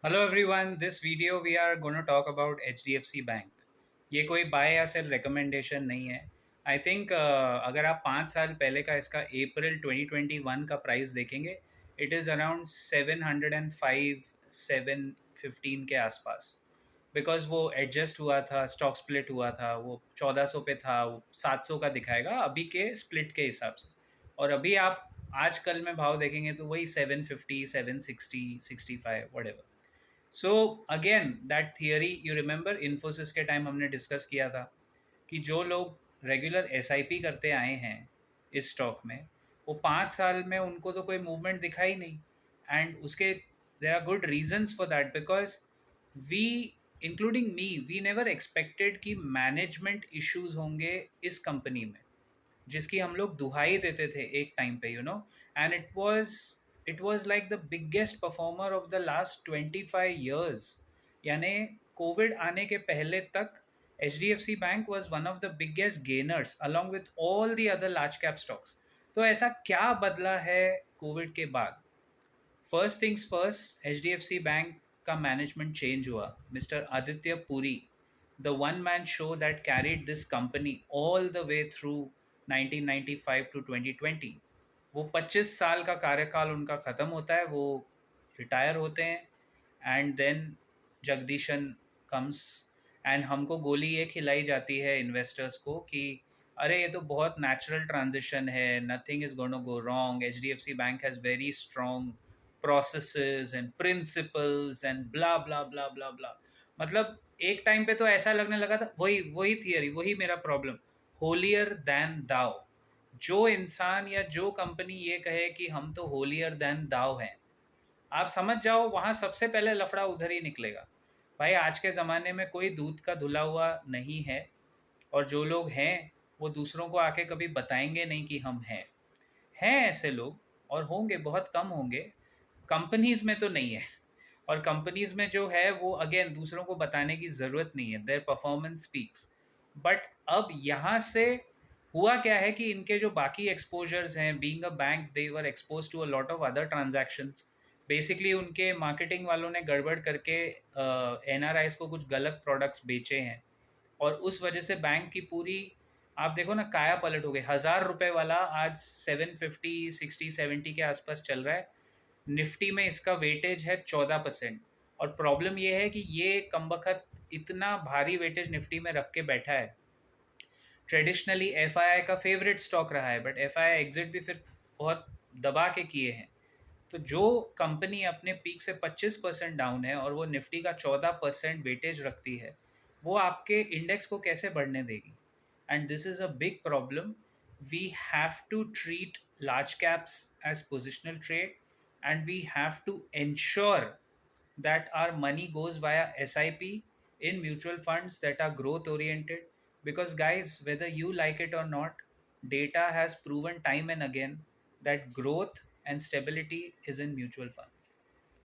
Hello everyone, this video we are gonna talk about HDFC bank. ये कोई bye या cell recommendation नहीं है। आई थिंक अगर आप 5 साल पहले का इसका अप्रैल 2021 का प्राइस देखेंगे, इट इज़ अराउंड 705 715 के आसपास। बिकॉज वो एडजस्ट हुआ था, स्टॉक स्प्लिट हुआ था, वो 1400 पे था, वो 700 का दिखाएगा अभी के स्प्लिट के हिसाब से। और अभी आप आजकल में भाव देखेंगे तो वही 750 760 65 whatever। So again that theory you remember, Infosys के टाइम हमने डिस्कस किया था कि जो लोग रेगुलर एसआईपी करते आए हैं इस स्टॉक में, वो 5 साल में उनको तो कोई मूवमेंट दिखा ही नहीं। एंड उसके there are good reasons for that, because we including me we never expected कि मैनेजमेंट इश्यूज होंगे इस कंपनी में, जिसकी हम लोग दुहाई देते थे एक टाइम पे, and it was like the biggest performer of the last 25 years। यानी कोविड आने के पहले तक HDFC bank was one of the biggest gainers along with all the other large cap stocks. तो ऐसा क्या बदला है कोविड के बाद? First things first, HDFC bank का मैनेजमेंट चेंज हुआ। Mister Aditya Puri, the one man show that carried this company all the way through 1995 to 2020। वो 25 साल का कार्यकाल उनका ख़त्म होता है, वो रिटायर होते हैं। And then Jagdishan comes, and हमको गोली ये खिलाई जाती है इन्वेस्टर्स को कि अरे ये तो बहुत नेचुरल ट्रांजिशन है, nothing is gonna go wrong, HDFC bank has very strong processes and principles and blah blah blah blah blah. मतलब एक टाइम पे तो ऐसा लगने लगा था, वही वही थियरी, वही मेरा प्रॉब्लम, होलियर दैन दाव। जो इंसान या जो कंपनी ये कहे कि हम तो होलियर दैन दाव हैं, आप समझ जाओ वहाँ सबसे पहले लफड़ा उधर ही निकलेगा। भाई आज के ज़माने में कोई दूध का धुला हुआ नहीं है, और जो लोग हैं वो दूसरों को आके कभी बताएंगे नहीं कि हम हैं ऐसे लोग, और होंगे, बहुत कम होंगे। कंपनीज में तो नहीं है, और कंपनीज में जो है वो अगेन दूसरों को बताने की ज़रूरत नहीं है, देयर परफॉर्मेंस स्पीक्स। बट अब यहाँ से हुआ क्या है कि इनके जो बाकी एक्सपोजर्स हैं, being a bank they were expose to a lot of other transactions. Basically उनके मार्केटिंग वालों ने गड़बड़ करके NRIs को कुछ गलत प्रोडक्ट्स बेचे हैं, और उस वजह से बैंक की पूरी, आप देखो ना, काया पलट हो गई। 1,000 रुपये वाला आज 750 60 70 के आसपास चल रहा है। निफ्टी में इसका वेटेज है 14%। और प्रॉब्लम ये है कि ये कमबख्त इतना भारी वेटेज निफ्टी में रख के बैठा है। ट्रेडिशनली FII का फेवरेट स्टॉक रहा है, बट FII एग्जिट भी फिर बहुत दबा के किए हैं। तो जो कंपनी अपने पीक से 25% डाउन है और वो निफ्टी का 14% वेटेज रखती है, वो आपके इंडेक्स को कैसे बढ़ने देगी? And this is a big problem. We have to treat large caps as positional trade, and we have to ensure that our money goes via SIP in mutual funds that are growth oriented. Because, guys, whether you like it or not, data has proven time and again that growth and stability is in mutual funds.